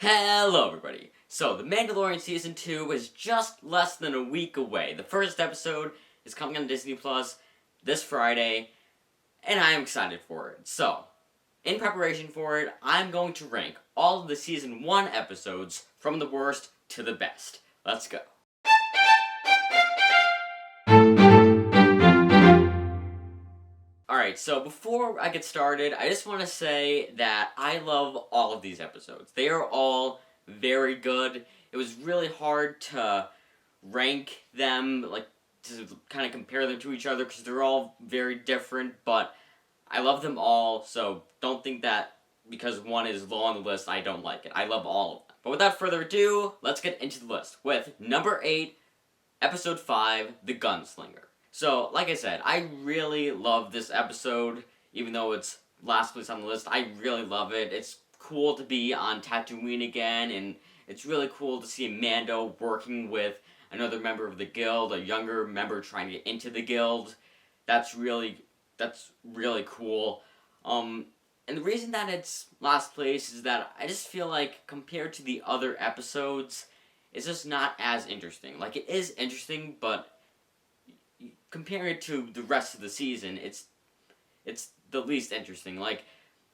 Hello everybody! So, The Mandalorian Season 2 is just less than a week away. The first episode is coming on Disney Plus this Friday, and I am excited for it. So, in preparation for it, I'm going to rank all of the Season 1 episodes from the worst to the best. Let's go. Alright, so before I get started, I just want to say that I love all of these episodes. They are all very good. It was really hard to rank them, to kind of compare them to each other, because they're all very different, but I love them all, so don't think that because one is low on the list, I don't like it. I love all of them. But without further ado, let's get into the list with number 8, Episode 5, The Gunslinger. So, like I said, I really love this episode, even though it's last place on the list. I really love it. It's cool to be on Tatooine again, and it's really cool to see Mando working with another member of the guild, a younger member trying to get into the guild. That's really cool. And the reason that it's last place is that I just feel like, compared to the other episodes, it's just not as interesting. Like, it is interesting, but comparing it to the rest of the season, it's the least interesting. Like,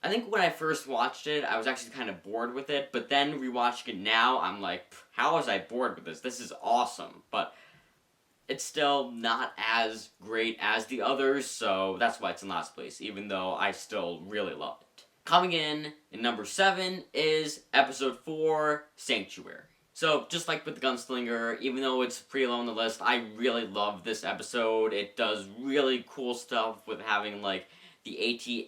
I think when I first watched it, I was actually kind of bored with it, but then rewatching it now, I'm like, how was I bored with this? This is awesome. But it's still not as great as the others, so that's why it's in last place, even though I still really love it. Coming in number 7 is Episode 4, Sanctuary. So, just like with the Gunslinger, even though it's pretty low on the list, I really love this episode. It does really cool stuff with having, like, the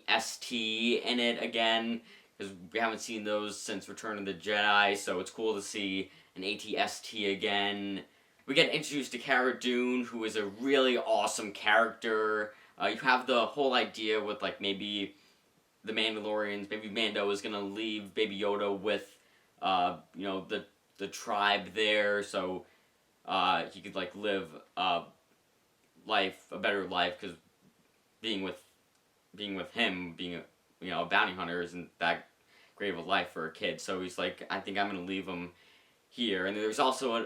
AT-ST in it again, because we haven't seen those since Return of the Jedi, so it's cool to see an AT-ST again. We get introduced to Cara Dune, who is a really awesome character. You have the whole idea with, like, maybe the Mandalorians, maybe Mando is gonna leave Baby Yoda with, the tribe there, so he could, like, live a better life, because being with him, being a bounty hunter isn't that great of a life for a kid. So he's like, I think I'm gonna leave him here. And there's also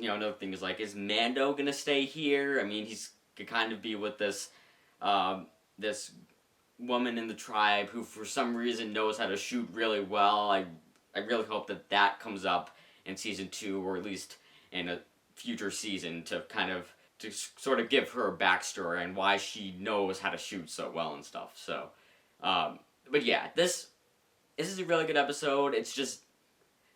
another thing is, like, is Mando gonna stay here? I mean, he's could kind of be with this this woman in the tribe who for some reason knows how to shoot really well. I really hope that comes up in Season 2, or at least in a future season, to sort of give her a backstory and why she knows how to shoot so well and stuff. So, but yeah, this is a really good episode. It's just,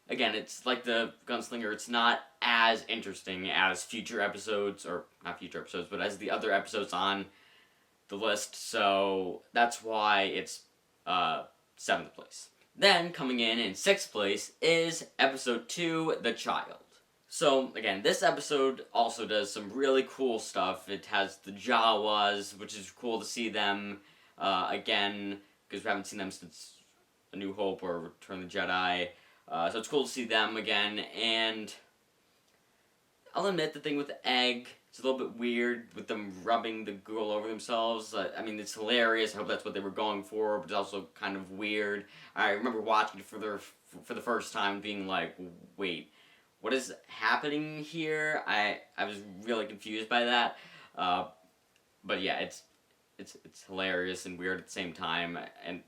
again, it's like the Gunslinger. It's not as interesting as future episodes, or not future episodes, but as the other episodes on the list. So that's why it's 7th place. Then, coming in 6th place is Episode 2, The Child. So, again, this episode also does some really cool stuff. It has the Jawas, which is cool to see them again, because we haven't seen them since A New Hope or Return of the Jedi. So it's cool to see them again, and I'll admit, the thing with the egg, it's a little bit weird with them rubbing the gruel over themselves. I mean, it's hilarious. I hope that's what they were going for, but it's also kind of weird. I remember watching it for the first time, being like, wait, what is happening here? I was really confused by that. But yeah, it's hilarious and weird at the same time, and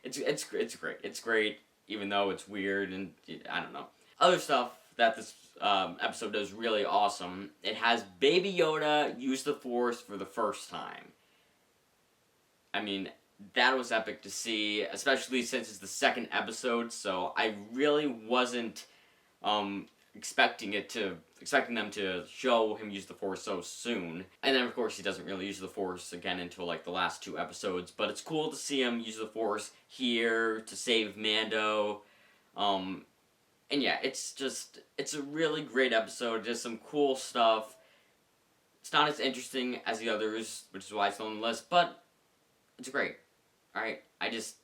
it's great. It's great, even though it's weird, and I don't know. Other stuff that this episode does really awesome. It has Baby Yoda use the Force for the first time. I mean, that was epic to see, especially since it's the second episode, so I really wasn't expecting them to show him use the Force so soon. And then, of course, he doesn't really use the Force again until, like, the last 2 episodes, but it's cool to see him use the Force here to save Mando. And yeah, it's a really great episode. There's some cool stuff. It's not as interesting as the others, which is why it's on the list, but it's great. Alright, it is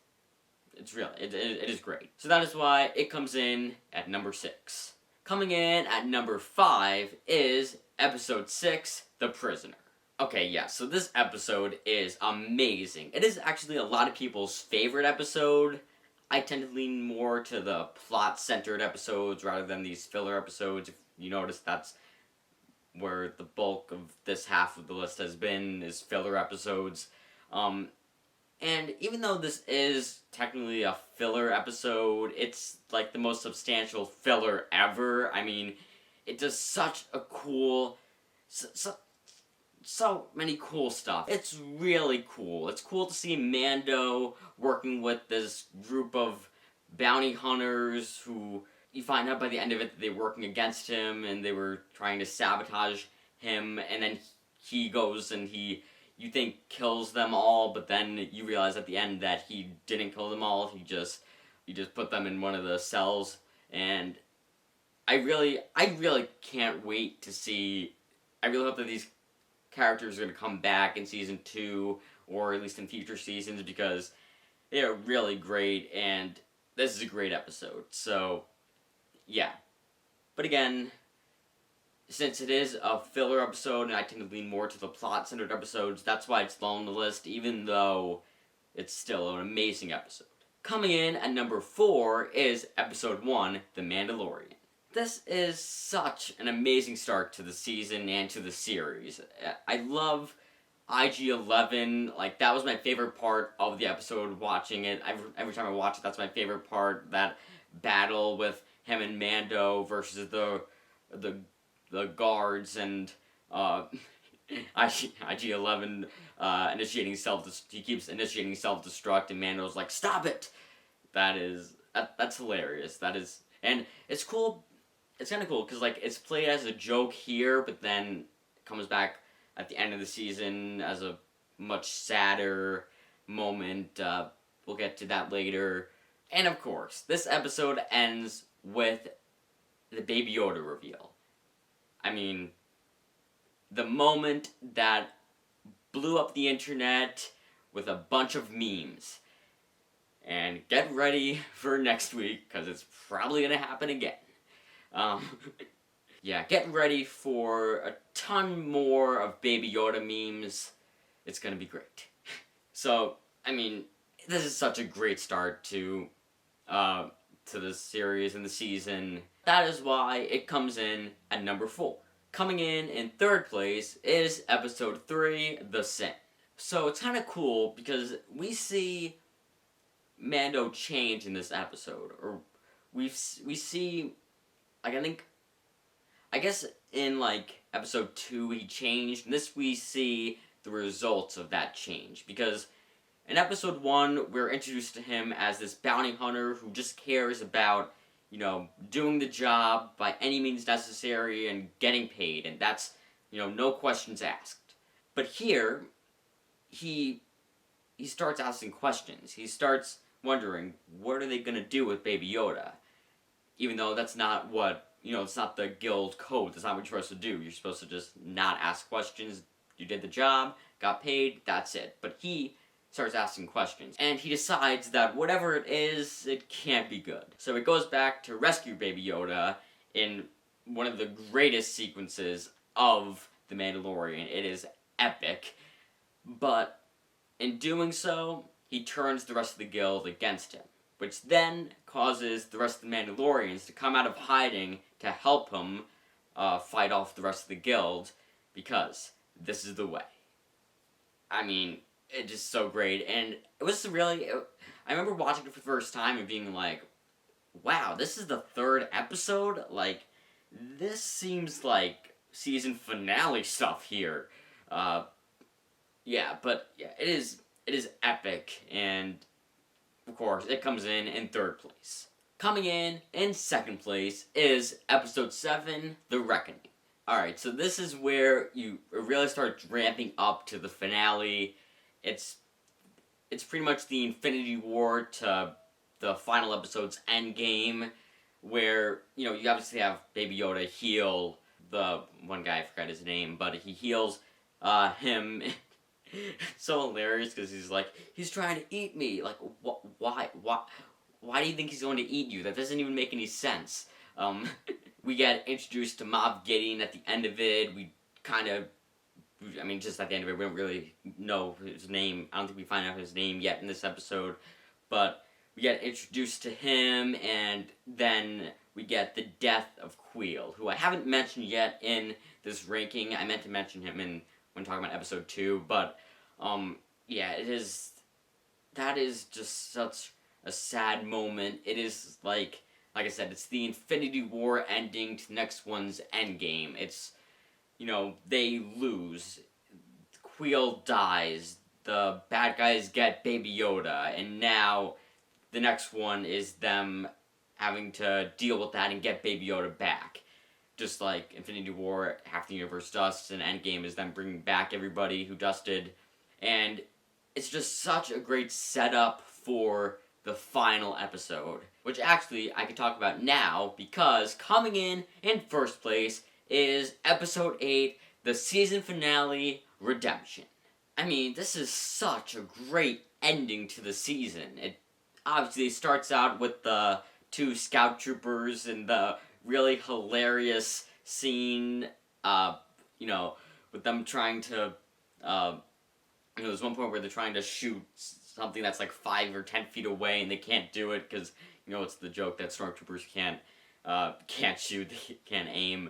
great. So that is why it comes in at number 6. Coming in at number 5 is Episode 6, The Prisoner. Okay, yeah, so this episode is amazing. It is actually a lot of people's favorite episode. I tend to lean more to the plot-centered episodes rather than these filler episodes. If you notice, that's where the bulk of this half of the list has been, is filler episodes. And even though this is technically a filler episode, it's like the most substantial filler ever. I mean, it does such a cool, so many cool stuff. It's really cool. It's cool to see Mando working with this group of bounty hunters who you find out by the end of it that they were working against him and they were trying to sabotage him, and then he goes and you think kills them all, but then you realize at the end that he didn't kill them all. He just put them in one of the cells, and I really can't wait to see. I really hope that these characters are going to come back in season 2, or at least in future seasons, because they are really great, and this is a great episode. So, yeah. But again, since it is a filler episode, and I tend to lean more to the plot-centered episodes, that's why it's low on the list, even though it's still an amazing episode. Coming in at number 4 is Episode 1, The Mandalorian. This is such an amazing start to the season and to the series. I love IG-11. Like, that was my favorite part of the episode, watching it. Every time I watch it, that's my favorite part. That battle with him and Mando versus the guards, and IG-11 initiating he keeps initiating self-destruct, and Mando's like, stop it! That's hilarious. And it's cool. It's kind of cool, because, like, it's played as a joke here, but then it comes back at the end of the season as a much sadder moment. We'll get to that later. And, of course, this episode ends with the Baby Yoda reveal. I mean, the moment that blew up the internet with a bunch of memes. And get ready for next week, because it's probably going to happen again. Yeah, get ready for a ton more of Baby Yoda memes. It's gonna be great. So, I mean, this is such a great start to the series and the season. That is why it comes in at number 4. Coming in third place is Episode 3, The Sin. So it's kind of cool because we see Mando change in this episode, or we see, like, I guess in, like, Episode 2 he changed, and this we see the results of that change, because in Episode 1 we're introduced to him as this bounty hunter who just cares about, you know, doing the job by any means necessary and getting paid, and that's, you know, no questions asked. But here, he starts asking questions. He starts wondering, what are they gonna do with Baby Yoda? Even though that's not what, you know, it's not the guild code. That's not what you're supposed to do. You're supposed to just not ask questions. You did the job, got paid, that's it. But he starts asking questions, and he decides that whatever it is, it can't be good. So he goes back to rescue Baby Yoda in one of the greatest sequences of The Mandalorian. It is epic. But in doing so, he turns the rest of the guild against him, which then causes the rest of the Mandalorians to come out of hiding to help him fight off the rest of the guild, because this is the way. I mean, it's just so great, and it was really... I remember watching it for the first time and being like, wow, this is the 3rd episode? Like, this seems like season finale stuff here. Yeah, but yeah, it is epic, and of course, it comes in 3rd place. Coming in 2nd place is Episode 7, The Reckoning. Alright, so this is where you really start ramping up to the finale. It's pretty much the Infinity War to the final episode's endgame, where, you know, you obviously have Baby Yoda heal the one guy, I forgot his name, but he heals him. So hilarious, because he's like, he's trying to eat me. Like, why do you think he's going to eat you? That doesn't even make any sense. We get introduced to Moff Gideon at the end of it. We kind of, I mean, just at the end of it, we don't really know his name. I don't think we find out his name yet in this episode. But we get introduced to him, and then we get the death of Queel, who I haven't mentioned yet in this ranking. I meant to mention him when talking about episode 2, but yeah, that is just such a sad moment. It is like I said, it's the Infinity War ending to the next one's Endgame. It's, they lose. Queel dies. The bad guys get Baby Yoda, and now the next one is them having to deal with that and get Baby Yoda back. Just like Infinity War, half the universe dusts, and Endgame is them bringing back everybody who dusted. And it's just such a great setup for the final episode, which actually I could talk about now, because coming in first place is episode 8, the season finale, Redemption. I mean, this is such a great ending to the season. It obviously starts out with the 2 scout troopers and the really hilarious scene, with them trying to, there's one point where they're trying to shoot something that's like 5 or 10 feet away, and they can't do it because it's the joke that stormtroopers can't shoot, they can't aim,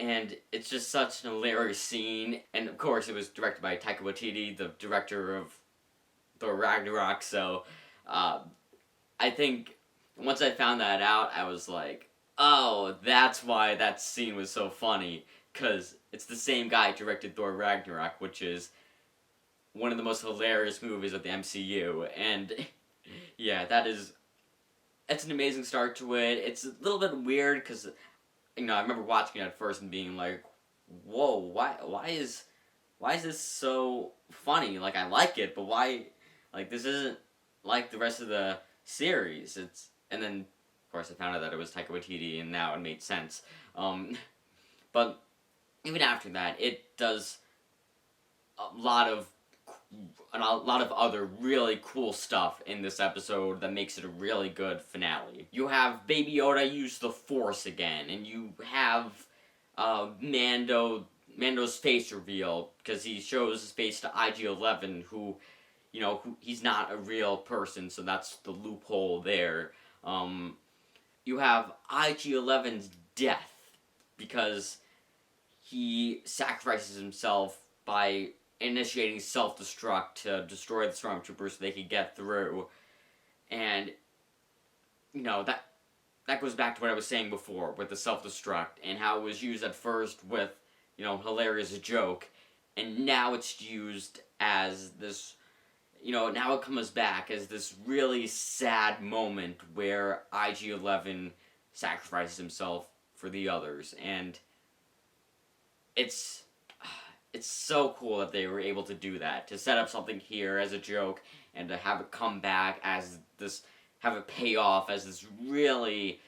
and it's just such an hilarious scene. And of course, it was directed by Taika Waititi, the director of Thor Ragnarok. So, I think once I found that out, I was like, oh, that's why that scene was so funny, because it's the same guy who directed Thor Ragnarok, which is one of the most hilarious movies of the MCU, and yeah, it's an amazing start to it. It's a little bit weird, because, I remember watching it at first and being like, whoa, why is this so funny? Like, I like it, but why, this isn't like the rest of the series. And then, of course, I found out that it was Taika Waititi, and now it made sense. But even after that, it does a lot of other really cool stuff in this episode that makes it a really good finale. You have Baby Yoda use the Force again, and you have Mando's face reveal, because he shows his face to IG-11, who he's not a real person, so that's the loophole there. You have IG-11's death, because he sacrifices himself by initiating self-destruct to destroy the stormtroopers so they could get through. And, that goes back to what I was saying before with the self-destruct, and how it was used at first with, hilarious joke, and now it's used as this, now it comes back as this really sad moment where IG-11 sacrifices himself for the others, and it's so cool that they were able to do that, to set up something here as a joke, and to have it come back as this, have it pay off as this really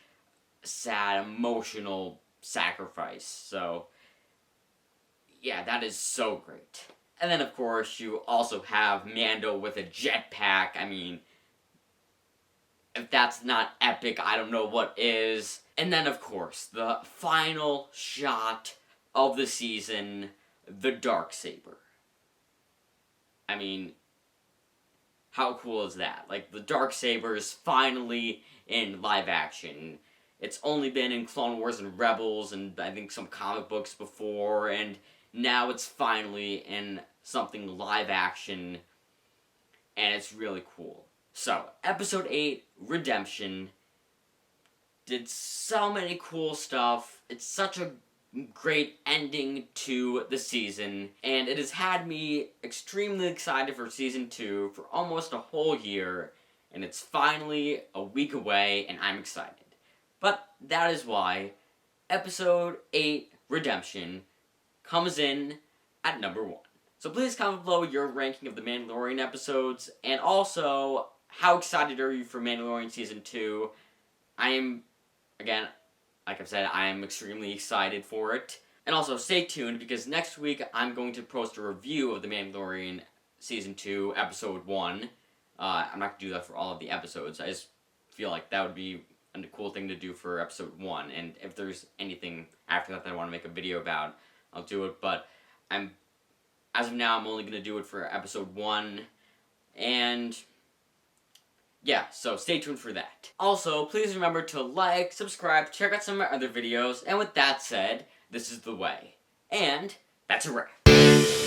sad, emotional sacrifice. So, yeah, that is so great. And then, of course, you also have Mando with a jetpack. I mean, if that's not epic, I don't know what is. And then, of course, the final shot of the season, the Darksaber. I mean, how cool is that? The Darksaber is finally in live action. It's only been in Clone Wars and Rebels, and I think some comic books before, and now it's finally in something live action, and it's really cool. So, episode 8, Redemption, did so many cool stuff. It's such a great ending to the season, and it has had me extremely excited for season 2 for almost a whole year, and it's finally a week away, and I'm excited. But that is why episode 8, Redemption, comes in at number 1. So please comment below your ranking of the Mandalorian episodes, and also, how excited are you for Mandalorian Season 2? I am, again, like I've said, I am extremely excited for it. And also, stay tuned, because next week I'm going to post a review of The Mandalorian Season 2, Episode 1. I'm not going to do that for all of the episodes. I just feel like that would be a cool thing to do for Episode 1. And if there's anything after that I want to make a video about, I'll do it. But as of now, I'm only going to do it for Episode 1. And yeah, so stay tuned for that. Also, please remember to like, subscribe, check out some of my other videos, and with that said, this is the way. And that's a wrap.